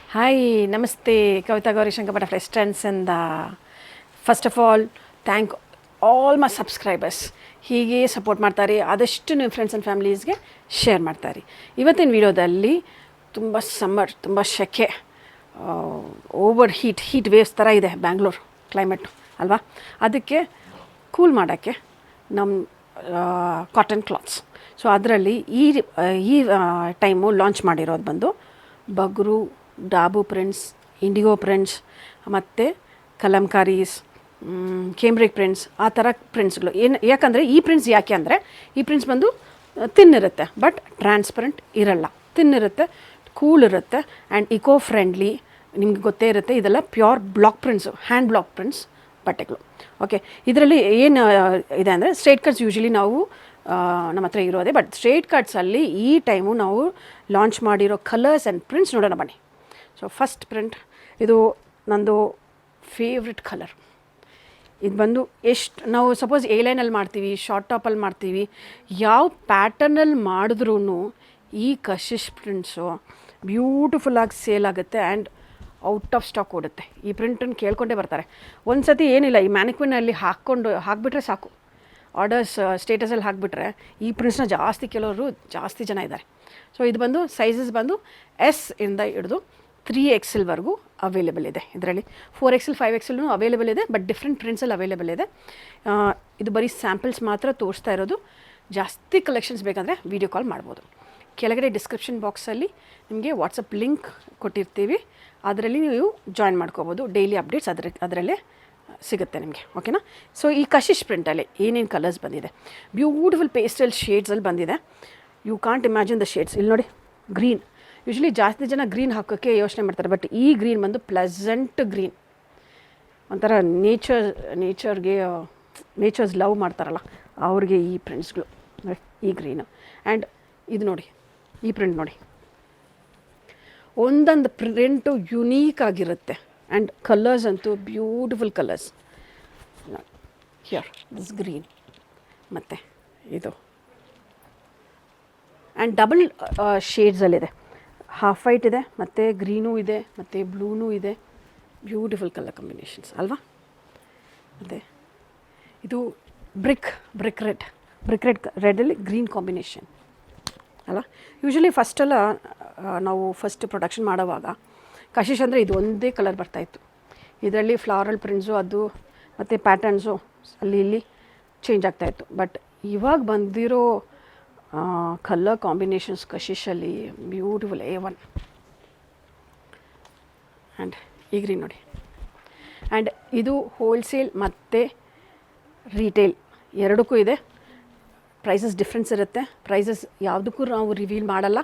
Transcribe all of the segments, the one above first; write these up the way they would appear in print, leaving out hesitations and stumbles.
Hi, Namaste, Kavita Gauri Shankar Butterfly Strands. And first of all, thank all my subscribers. ಹೀಗೆ support ಮಾಡ್ತಾರೆ, ಆದಷ್ಟು ನಿಮ್ಮ friends and ಫ್ಯಾಮಿಲೀಸ್ಗೆ share ಮಾಡ್ತಾರೆ. ಇವತ್ತಿನ ವಿಡಿಯೋದಲ್ಲಿ ತುಂಬ ಸಮ್ಮರ್, ತುಂಬ ಸೆಕೆ, ಓವರ್ ಹೀಟ್ ವೇವ್ಸ್ ಥರ ಇದೆ ಬ್ಯಾಂಗ್ಳೂರು ಕ್ಲೈಮೇಟು ಅಲ್ವಾ. ಅದಕ್ಕೆ ಕೂಲ್ ಮಾಡೋಕ್ಕೆ ನಮ್ಮ ಕಾಟನ್ ಕ್ಲಾತ್ಸ್. ಸೊ ಅದರಲ್ಲಿ ಈ ಟೈಮು ಲಾಂಚ್ ಮಾಡಿರೋದು ಬಂದು ಬಗ್ರು, ಡಾಬು ಪ್ರಿಂಟ್ಸ್, ಇಂಡಿಗೋ ಪ್ರಿಂಟ್ಸ್ ಮತ್ತು ಕಲಂಕಾರೀಸ್, ಕೇಂಬ್ರಿಕ್ ಪ್ರಿಂಟ್ಸ್, ಆ ಥರ ಪ್ರಿಂಟ್ಸ್ಗಳು. ಯಾಕಂದರೆ ಈ ಪ್ರಿಂಟ್ಸ್ ಯಾಕೆ ಅಂದರೆ ಈ ಪ್ರಿಂಟ್ಸ್ ಬಂದು ತಿನ್ನಿರುತ್ತೆ, ಬಟ್ ಟ್ರಾನ್ಸ್ಪರೆಂಟ್ ಇರಲ್ಲ, ತಿನ್ನಿರುತ್ತೆ, ಕೂಲ್ ಇರುತ್ತೆ ಆ್ಯಂಡ್ ಇಕೋ ಫ್ರೆಂಡ್ಲಿ. ನಿಮ್ಗೆ ಗೊತ್ತೇ ಇರುತ್ತೆ, ಇದೆಲ್ಲ pure black prints, hand block prints ಬಟ್ಟೆಗಳು. ಓಕೆ, ಇದರಲ್ಲಿ ಏನು ಇದೆ ಅಂದರೆ ಸ್ಟ್ರೇಟ್ ಕಟ್ಸ್ ಯೂಶ್ವಲಿ ನಾವು ನಮ್ಮ ಹತ್ರ ಇರೋದೆ, ಬಟ್ ಸ್ಟ್ರೇಟ್ ಕಟ್ಸಲ್ಲಿ ಈ ಟೈಮು ನಾವು ಲಾಂಚ್ ಮಾಡಿರೋ ಕಲರ್ಸ್ ಆ್ಯಂಡ್ ಪ್ರಿಂಟ್ಸ್ ನೋಡೋಣ ಬನ್ನಿ. ಸೊ ಫಸ್ಟ್ ಪ್ರಿಂಟ್, ಇದು ನಂದು ಫೇವ್ರೆಟ್ ಕಲರ್. ಇದು ಬಂದು ಎಷ್ಟು ನಾವು ಸಪೋಸ್ ಎ ಲೈನಲ್ಲಿ ಮಾಡ್ತೀವಿ, ಶಾರ್ಟ್ ಟಾಪಲ್ಲಿ ಮಾಡ್ತೀವಿ, ಯಾವ ಪ್ಯಾಟರ್ನಲ್ಲಿ ಮಾಡಿದ್ರೂ ಈ ಕಶಿಶ್ ಪ್ರಿಂಟ್ಸು ಬ್ಯೂಟಿಫುಲ್ಲಾಗಿ ಸೇಲ್ ಆಗುತ್ತೆ ಆ್ಯಂಡ್ ಔಟ್ ಆಫ್ ಸ್ಟಾಕ್ ಓಡುತ್ತೆ. ಈ ಪ್ರಿಂಟನ್ನು ಕೇಳ್ಕೊಂಡೇ ಬರ್ತಾರೆ. ಒಂದು ಸತಿ ಏನಿಲ್ಲ, ಈ ಮ್ಯಾನಿಕ್ವಿನಲ್ಲಿ ಹಾಕಿಬಿಟ್ರೆ ಸಾಕು, ಆರ್ಡರ್ಸ್ ಸ್ಟೇಟಸಲ್ಲಿ ಹಾಕಿಬಿಟ್ರೆ ಈ ಪ್ರಿಂಟ್ಸ್ನ ಕೆಲವರು ಜಾಸ್ತಿ ಜನ ಇದ್ದಾರೆ. ಸೊ ಇದು ಬಂದು ಸೈಜಸ್ ಬಂದು ಎಸ್ ಇಂದ ಹಿಡಿದು 3XL ಅವೈಲೇಬಲ್ ಇದೆ. ಇದರಲ್ಲಿ 4XL 5XL ಅವೈಲೇಬಲ್ ಇದೆ, ಬಟ್ ಡಿಫ್ರೆಂಟ್ ಪ್ರಿಂಟ್ಸಲ್ಲಿ ಅವೈಲೇಬಲ್ ಇದೆ. ಇದು ಬರೀ ಸ್ಯಾಂಪಲ್ಸ್ ಮಾತ್ರ ತೋರಿಸ್ತಾ ಇರೋದು. ಜಾಸ್ತಿ ಕಲೆಕ್ಷನ್ಸ್ ಬೇಕಂದರೆ ವೀಡಿಯೋ ಕಾಲ್ ಮಾಡ್ಬೋದು. ಕೆಳಗಡೆ ಡಿಸ್ಕ್ರಿಪ್ಷನ್ ಬಾಕ್ಸಲ್ಲಿ ನಿಮಗೆ ವಾಟ್ಸಪ್ ಲಿಂಕ್ ಕೊಟ್ಟಿರ್ತೀವಿ, ಅದರಲ್ಲಿ ನೀವು ಜಾಯಿನ್ ಮಾಡ್ಕೋಬೋದು. ಡೈಲಿ ಅಪ್ಡೇಟ್ಸ್ ಅದರಲ್ಲೇ ಸಿಗುತ್ತೆ ನಿಮಗೆ. ಓಕೆನಾ. ಸೊ ಈ ಕಶಿಶ್ ಪ್ರಿಂಟಲ್ಲಿ ಏನೇನು ಕಲರ್ಸ್ ಬಂದಿದೆ, ಬ್ಯೂಟಿಫುಲ್ ಪೇಸ್ಟಲ್ ಶೇಡ್ಸಲ್ಲಿ ಬಂದಿದೆ. You can't imagine the shades. ಇಲ್ಲಿ ನೋಡಿ, ಗ್ರೀನ್. ಯೂಶ್ವಲಿ ಜಾಸ್ತಿ ಜನ ಗ್ರೀನ್ ಹಾಕೋಕ್ಕೆ ಯೋಚನೆ ಮಾಡ್ತಾರೆ, ಬಟ್ ಈ ಗ್ರೀನ್ ಬಂದು ಪ್ಲೆಸೆಂಟ್ ಗ್ರೀನ್, ಒಂಥರ ನೇಚರ್ಸ್ ಲವ್ ಮಾಡ್ತಾರಲ್ಲ ಅವ್ರಿಗೆ ಈ ಪ್ರಿಂಟ್ಸ್ಗಳು. ಈ ಗ್ರೀನು ಆ್ಯಂಡ್ ಇದು ನೋಡಿ, ಈ ಪ್ರಿಂಟ್ ನೋಡಿ, ಒಂದೊಂದು ಪ್ರಿಂಟು ಯುನೀಕ್ ಆಗಿರುತ್ತೆ ಆ್ಯಂಡ್ ಕಲರ್ಸ್ ಅಂತೂ beautiful colours. Here this green ಮತ್ತು ಇದು ಆ್ಯಂಡ್ ಡಬಲ್ ಶೇಡ್ಸಲ್ಲಿದೆ. ಹಾಫ್ ವೈಟ್ ಇದೆ, ಮತ್ತು ಗ್ರೀನೂ ಇದೆ, ಮತ್ತು ಬ್ಲೂನೂ ಇದೆ. ಬ್ಯೂಟಿಫುಲ್ ಕಲರ್ ಕಾಂಬಿನೇಷನ್ಸ್ ಅಲ್ವಾ. ಮತ್ತು ಇದು ಬ್ರಿಕ್ ರೆಡಲ್ಲಿ ಗ್ರೀನ್ ಕಾಂಬಿನೇಷನ್ ಅಲ್ಲ. ಯೂಶ್ವಲಿ ಫಸ್ಟೆಲ್ಲ ನಾವು ಪ್ರೊಡಕ್ಷನ್ ಮಾಡೋವಾಗ ಕಶಿಶ್ ಅಂದರೆ ಇದು ಒಂದೇ ಕಲರ್ ಬರ್ತಾಯಿತ್ತು. ಇದರಲ್ಲಿ ಫ್ಲಾರಲ್ ಪ್ರಿಂಟ್ಸು ಅದು ಮತ್ತು ಪ್ಯಾಟರ್ನ್ಸು ಅಲ್ಲಿ ಇಲ್ಲಿ ಚೇಂಜ್ ಆಗ್ತಾಯಿತ್ತು. ಬಟ್ ಇವಾಗ ಬಂದಿರೋ ಕಲರ್ ಕಾಂಬಿನೇಷನ್ಸ್ ಕಶಿಶಲ್ಲಿ ಬ್ಯೂಟಿಫುಲ್ A1 ಆ್ಯಂಡ್ ಈ ಗ್ರೀನ್ ನೋಡಿ. ಆ್ಯಂಡ್ ಇದು ಹೋಲ್ಸೇಲ್ ಮತ್ತು ರೀಟೇಲ್ ಎರಡಕ್ಕೂ ಇದೆ. ಪ್ರೈಸಸ್ ಡಿಫ್ರೆನ್ಸ್ ಇರುತ್ತೆ. ಪ್ರೈಸಸ್ ಯಾವುದಕ್ಕೂ ನಾವು ರಿವೀಲ್ ಮಾಡಲ್ಲ,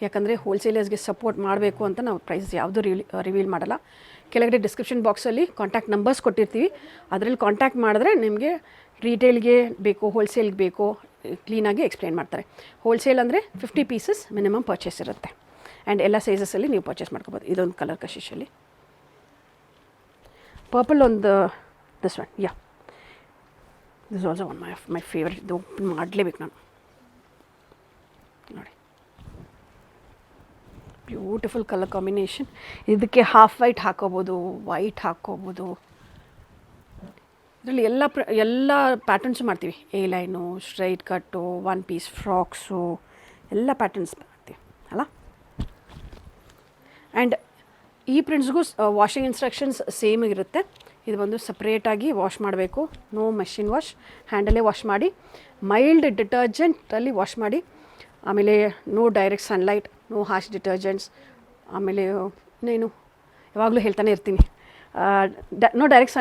ಯಾಕಂದರೆ ಹೋಲ್ಸೇಲರ್ಸ್ಗೆ ಸಪೋರ್ಟ್ ಮಾಡಬೇಕು ಅಂತ ನಾವು ಪ್ರೈಸಸ್ ಯಾವುದೂ ರಿವೀಲ್ ಮಾಡಲ್ಲ. ಕೆಳಗಡೆ ಡಿಸ್ಕ್ರಿಪ್ಷನ್ ಬಾಕ್ಸಲ್ಲಿ ಕಾಂಟ್ಯಾಕ್ಟ್ ನಂಬರ್ಸ್ ಕೊಟ್ಟಿರ್ತೀವಿ, ಅದರಲ್ಲಿ ಕಾಂಟ್ಯಾಕ್ಟ್ ಮಾಡಿದ್ರೆ ನಿಮಗೆ ರೀಟೇಲ್ಗೆ ಬೇಕು, ಹೋಲ್ಸೇಲ್ಗೆ ಬೇಕು, ಕ್ಲೀನಾಗಿ ಎಕ್ಸ್ಪ್ಲೇನ್ ಮಾಡ್ತಾರೆ. ಹೋಲ್ಸೇಲ್ ಅಂದರೆ 50 ಪೀಸಸ್ ಮಿನಿಮಮ್ ಪರ್ಚೇಸ್ ಇರುತ್ತೆ ಆ್ಯಂಡ್ ಎಲ್ಲ ಸೈಜಸಲ್ಲಿ ನೀವು ಪರ್ಚೇಸ್ ಮಾಡ್ಕೋಬೋದು. ಇದೊಂದು ಕಲರ್ ಕಶಿಶಲ್ಲಿ ಪರ್ಪಲ್ ಒಂದು this one, yeah this also one my favourite. ಇದು ಓಪನ್ ಮಾಡಲೇಬೇಕು ನಾನು. ನೋಡಿ, ಬ್ಯೂಟಿಫುಲ್ ಕಲರ್ ಕಾಂಬಿನೇಷನ್. ಇದಕ್ಕೆ ಹಾಫ್ ವೈಟ್ ಹಾಕೋಬೋದು, ವೈಟ್ ಹಾಕೋಬೋದು. ಇದರಲ್ಲಿ ಎಲ್ಲ ಪ್ಯಾಟರ್ನ್ಸು ಮಾಡ್ತೀವಿ. ಎ ಲೈನು, ಸ್ಟ್ರೈಟ್ ಕಟ್ಟು, 1 ಪೀಸ್ ಫ್ರಾಕ್ಸು, ಎಲ್ಲ ಪ್ಯಾಟರ್ನ್ಸ್ ಮಾಡ್ತೀವಿ ಅಲ್ಲ. ಆ್ಯಂಡ್ ಈ ಪ್ರಿಂಟ್ಸ್ಗೂ ವಾಷಿಂಗ್ ಇನ್ಸ್ಟ್ರಕ್ಷನ್ಸ್ ಸೇಮ್ ಇರುತ್ತೆ. ಇದು ಬಂದು ಸಪ್ರೇಟಾಗಿ ವಾಶ್ ಮಾಡಬೇಕು, ನೋ ಮೆಷಿನ್ ವಾಶ್, ಹ್ಯಾಂಡಲ್ಲೇ ವಾಶ್ ಮಾಡಿ, ಮೈಲ್ಡ್ ಡಿಟರ್ಜೆಂಟಲ್ಲಿ ವಾಶ್ ಮಾಡಿ. ಆಮೇಲೆ no direct sunlight, no harsh detergents. ಆಮೇಲೆ ಇನ್ನೇನು ಯಾವಾಗಲೂ ಹೇಳ್ತಾನೆ ಇರ್ತೀನಿ, ನೋ ಡೈರೆಕ್ಟ್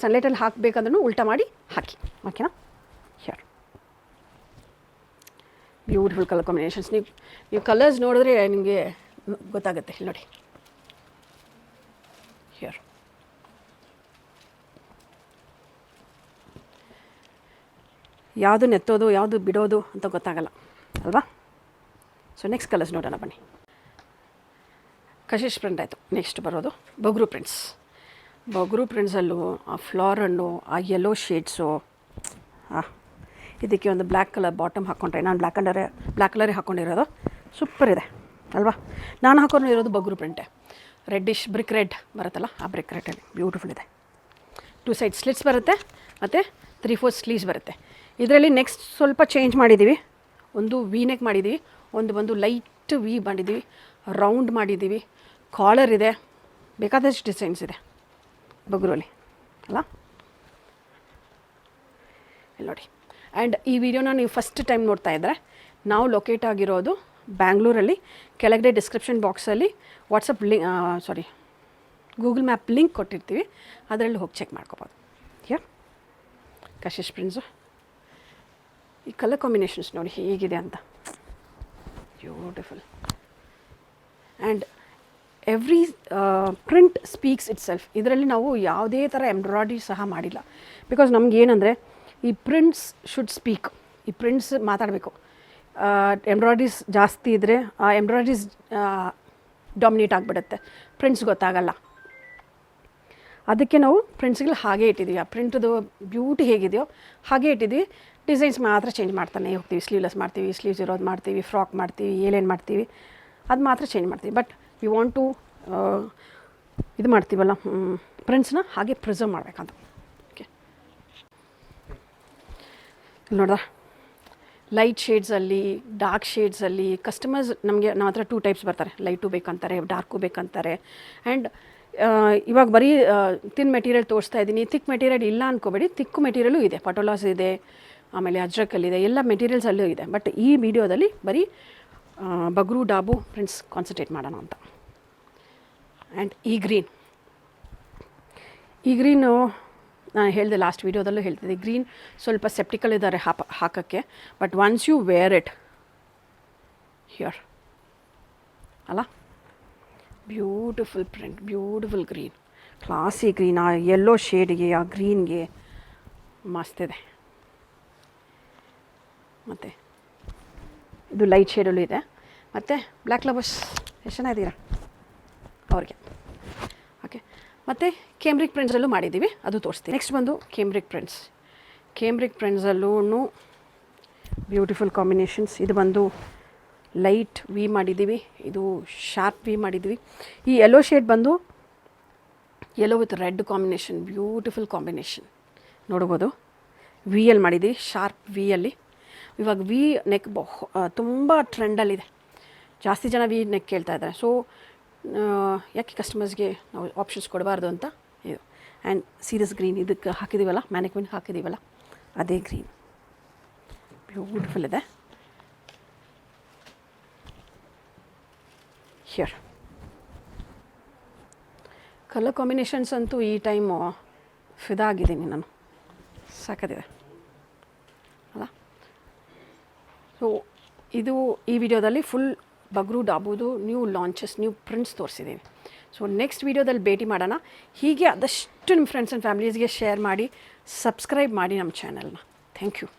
ಸನ್ಲೈಟಲ್ಲಿ ಹಾಕಬೇಕಂದ್ರೂ ಉಲ್ಟಾ ಮಾಡಿ ಹಾಕಿ. ಓಕೆನಾ. Here beautiful colour combinations. ನೀವು ಕಲರ್ಸ್ ನೋಡಿದ್ರೆ ನಿಮಗೆ ಗೊತ್ತಾಗುತ್ತೆ. ಇಲ್ಲಿ ನೋಡಿ, ಹಿಯರ್ ಯಾವುದು ನೆತ್ತೋದು ಯಾವುದು ಬಿಡೋದು ಅಂತ ಗೊತ್ತಾಗಲ್ಲ ಅಲ್ವಾ. ಸೊ ನೆಕ್ಸ್ಟ್ ಕಲರ್ಸ್ ನೋಡೋಣ ಬನ್ನಿ. ಕಶಿಶ್ ಪ್ರಿಂಟ್ ಆಯಿತು. ನೆಕ್ಸ್ಟ್ ಬರೋದು ಬಗ್ರು ಪ್ರಿಂಟ್ಸಲ್ಲೂ ಆ ಫ್ಲಾರನ್ನು, ಆ ಯೆಲ್ಲೋ ಶೇಡ್ಸು, ಇದಕ್ಕೆ ಒಂದು ಬ್ಲ್ಯಾಕ್ ಕಲರ್ ಬಾಟಮ್ ಹಾಕ್ಕೊಂಡ್ರೆ, ನಾನು ಬ್ಲ್ಯಾಕ್ ಕಲರೇ ಹಾಕ್ಕೊಂಡಿರೋದು. ಸೂಪರ್ ಇದೆ. ಅಲ್ವಾ. ನಾನು ಹಾಕೊಂಡು ಇರೋದು ಬಗ್ರು ಪ್ರಿಂಟೆ, ರೆಡ್ಡಿಶ್ ಬ್ರಿಕ್ ರೆಡ್ ಬರುತ್ತಲ್ಲ, ಆ ಬ್ರಿಕ್ ರೆಡ್ಡಲ್ಲಿ ಬ್ಯೂಟಿಫುಲ್ ಇದೆ. 2 ಸೈಡ್ ಸ್ಲಿಟ್ಸ್ ಬರುತ್ತೆ ಮತ್ತು 3/4 ಸ್ಲೀವ್ಸ್ ಬರುತ್ತೆ. ಇದರಲ್ಲಿ ನೆಕ್ಸ್ಟ್ ಸ್ವಲ್ಪ ಚೇಂಜ್ ಮಾಡಿದ್ದೀವಿ. ಒಂದು ವಿ ನೆಕ್ ಮಾಡಿದ್ದೀವಿ, ಒಂದು ಲೈಟ್ ವಿ ಮಾಡಿದ್ದೀವಿ, ರೌಂಡ್ ಮಾಡಿದ್ದೀವಿ, ಕಾಲರ್ ಇದೆ, ಬೇಕಾದಷ್ಟು ಡಿಸೈನ್ಸ್ ಇದೆ ಬಗ್ರಲ್ಲಿ ಅಲ್ಲ. ಇಲ್ಲಿ ನೋಡಿ. ಆ್ಯಂಡ್ ಈ ವಿಡಿಯೋನ ನೀವು ಫಸ್ಟ್ ಟೈಮ್ ನೋಡ್ತಾ ಇದ್ದರೆ, ನಾವು ಲೊಕೇಟ್ ಆಗಿರೋದು ಬ್ಯಾಂಗ್ಳೂರಲ್ಲಿ. ಕೆಳಗಡೆ ಡಿಸ್ಕ್ರಿಪ್ಷನ್ ಬಾಕ್ಸಲ್ಲಿ ವಾಟ್ಸಪ್ ಗೂಗಲ್ ಮ್ಯಾಪ್ ಲಿಂಕ್ ಕೊಟ್ಟಿರ್ತೀವಿ, ಅದರಲ್ಲಿ ಹೋಗಿ ಚೆಕ್ ಮಾಡ್ಕೋಬೋದು. ಕಶಿಶ್ ಪ್ರಿಂಟ್ಸು. ಈ ಕಲರ್ ಕಾಂಬಿನೇಷನ್ಸ್ ನೋಡಿ ಹೇಗಿದೆ ಅಂತ, beautiful. And every print speaks it self. ಇದರಲ್ಲಿ ನಾವು ಯಾವುದೇ ಥರ ಎಂಬ್ರಾಯ್ಡ್ರಿ ಸಹ ಮಾಡಿಲ್ಲ. ಬಿಕಾಸ್ ನಮಗೇನೆಂದರೆ ಈ ಪ್ರಿಂಟ್ಸ್ ಶುಡ್ ಸ್ಪೀಕ್, ಈ ಪ್ರಿಂಟ್ಸ್ ಮಾತಾಡಬೇಕು. ಎಂಬ್ರಾಯ್ಡ್ರೀಸ್ ಜಾಸ್ತಿ ಇದ್ದರೆ ಆ ಎಂಬ್ರಾಯ್ಡ್ರೀಸ್ ಡಾಮಿನೇಟ್ ಆಗಿಬಿಡುತ್ತೆ, ಪ್ರಿಂಟ್ಸ್ ಗೊತ್ತಾಗಲ್ಲ. ಅದಕ್ಕೆ ನಾವು ಪ್ರಿಂಟ್ಸ್ಗಳು ಹಾಗೆ ಇಟ್ಟಿದ್ದೀವಿ. ಆ ಪ್ರಿಂಟ್ದು ಬ್ಯೂಟಿ ಹೇಗಿದೆಯೋ ಹಾಗೆ ಇಟ್ಟಿದ್ದೀವಿ. ಡಿಸೈನ್ಸ್ ಮಾತ್ರ ಚೇಂಜ್ ಮಾಡ್ತಾನೆ ಹೋಗ್ತೀವಿ. ಸ್ಲೀವ್ಲೆಸ್ ಮಾಡ್ತೀವಿ, ಸ್ಲೀವ್ಸ್ ಇರೋದು ಮಾಡ್ತೀವಿ, ಫ್ರಾಕ್ ಮಾಡ್ತೀವಿ, ಏನೇನು ಮಾಡ್ತೀವಿ ಅದು ಮಾತ್ರ ಚೇಂಜ್ ಮಾಡ್ತೀವಿ. ಬಟ್ ವಿ ವಾಂಟ್ ಟು ಇದು ಮಾಡ್ತೀವಲ್ಲ, ಪ್ರಿಂಟ್ಸ್ನ ಹಾಗೆ ಪ್ರಿಸರ್ವ್ ಮಾಡಬೇಕಂತ. ಓಕೆ, ನೋಡ್ದ ಲೈಟ್ ಶೇಡ್ಸಲ್ಲಿ, ಡಾರ್ಕ್ ಶೇಡ್ಸಲ್ಲಿ ಕಸ್ಟಮರ್ಸ್ ನಮಗೆ ನಮ್ಮ ಹತ್ರ 2 ಟೈಪ್ಸ್ ಬರ್ತಾರೆ. ಲೈಟು ಬೇಕಂತಾರೆ, ಡಾರ್ಕು ಬೇಕಂತಾರೆ. ಆ್ಯಂಡ್ ಇವಾಗ ಬರೀ ತಿನ್ ಮೆಟೀರಿಯಲ್ ತೋರಿಸ್ತಾ ಇದ್ದೀನಿ. ಥಿಕ್ ಮೆಟೀರಿಯಲ್ ಇಲ್ಲ ಅಂದ್ಕೋಬೇಡಿ, ಥಿಕ್ಕು ಮೆಟೀರಿಯಲು ಇದೆ. ಪಟೋಲಾಸ್ ಇದೆ, ಆಮೇಲೆ ಅಜ್ರಕಲ್ಲಿದೆ, ಎಲ್ಲ ಮೆಟೀರಿಯಲ್ಸಲ್ಲೂ ಇದೆ. ಬಟ್ ಈ ವಿಡಿಯೋದಲ್ಲಿ ಬರೀ ಬಗ್ರು ಡಾಬು ಪ್ರಿಂಟ್ಸ್ ಕಾನ್ಸಂಟ್ರೇಟ್ ಮಾಡೋಣ ಅಂತ. ಆ್ಯಂಡ್ ಈ ಗ್ರೀನು ನಾನು ಹೇಳಿದೆ, ಲಾಸ್ಟ್ ವೀಡಿಯೋದಲ್ಲೂ ಹೇಳ್ತಿದ್ದೆ, ಗ್ರೀನ್ ಸ್ವಲ್ಪ ಸೆಪ್ಟಿಕಲ್ ಇದ್ದಾರೆ ಹಾಕೋಕ್ಕೆ. But once you wear it here ಅಲ್ಲ, beautiful print, beautiful green, classy green. ಆ ಯೆಲ್ಲೋ ಶೇಡ್ಗೆ, ಆ ಗ್ರೀನ್ಗೆ ಮಸ್ತಿದೆ. ಮತ್ತು ಇದು ಲೈಟ್ ಶೇಡಲ್ಲೂ ಇದೆ. ಮತ್ತು ಬ್ಲ್ಯಾಕ್ ಲವರ್ಸ್ ಎಷ್ಟು ಜನ ಇದ್ದೀರಾ ಅವ್ರಿಗೆ. ಓಕೆ, ಮತ್ತು ಕೇಮ್ರಿಕ್ ಪ್ರಿಂಟ್ಸಲ್ಲೂ ಮಾಡಿದ್ದೀವಿ, ಅದು ತೋರಿಸ್ತೀನಿ. ನೆಕ್ಸ್ಟ್ ಬಂದು ಕೇಮ್ರಿಕ್ ಪ್ರಿಂಟ್ಸಲ್ಲೂ ಬ್ಯೂಟಿಫುಲ್ ಕಾಂಬಿನೇಷನ್ಸ್. ಇದು ಬಂದು ಲೈಟ್ ವಿ ಮಾಡಿದ್ದೀವಿ, ಇದು ಶಾರ್ಪ್ ವಿ ಮಾಡಿದ್ದೀವಿ. ಈ ಯೆಲ್ಲೋ ಶೇಡ್ ಬಂದು yellow with red combination, beautiful combination ನೋಡ್ಬೋದು. ವಿಯಲ್ಲಿ ಮಾಡಿದ್ದೀವಿ, ಶಾರ್ಪ್ ವಿಯಲ್ಲಿ. ಇವಾಗ ವಿ ನೆಕ್ ತುಂಬ ಟ್ರೆಂಡಲ್ಲಿದೆ, ಜಾಸ್ತಿ ಜನ ವಿ ನೆಕ್ ಕೇಳ್ತಾ ಇದ್ದಾರೆ. ಸೊ ಯಾಕೆ ಕಸ್ಟಮರ್ಸ್ಗೆ ನಾವು ಆಪ್ಷನ್ಸ್ ಕೊಡಬಾರ್ದು ಅಂತ ಇದು. ಆ್ಯಂಡ್ ಸೀರಿಯಸ್ ಗ್ರೀನ್ ಇದಕ್ಕೆ ಹಾಕಿದ್ದೀವಲ್ಲ, ಮ್ಯಾನಿಕ್ವಿನ್ ಹಾಕಿದ್ದೀವಲ್ಲ, ಅದೇ ಗ್ರೀನ್ ಬ್ಯೂಟಿಫುಲ್ ಇದೆ. ಹಿಯರ್ ಕಲರ್ ಕಾಂಬಿನೇಷನ್ಸ್ ಅಂತೂ ಈ ಟೈಮು ಫಿದಾಗಿದ್ದೀನಿ ನಾನು, ಸಾಕದಿದೆ ಅಲ್ಲ. ಸೊ ಇದು ಈ ವಿಡಿಯೋದಲ್ಲಿ ಫುಲ್ ಬಗ್ರು ಡಾಬುದು ನ್ಯೂ ಲಾಂಚಸ್, ನ್ಯೂ ಪ್ರಿಂಟ್ಸ್ ತೋರಿಸಿದ್ದೀವಿ. ಸೊ ನೆಕ್ಸ್ಟ್ ವೀಡಿಯೋದಲ್ಲಿ ಭೇಟಿ ಮಾಡೋಣ. ಹೀಗೆ ಆದಷ್ಟು ನಿಮ್ಮ ಫ್ರೆಂಡ್ಸ್ ಆ್ಯಂಡ್ ಫ್ಯಾಮಿಲೀಸ್ಗೆ ಶೇರ್ ಮಾಡಿ, ಸಬ್ಸ್ಕ್ರೈಬ್ ಮಾಡಿ ನಮ್ಮ ಚಾನಲ್ನ. Thank you.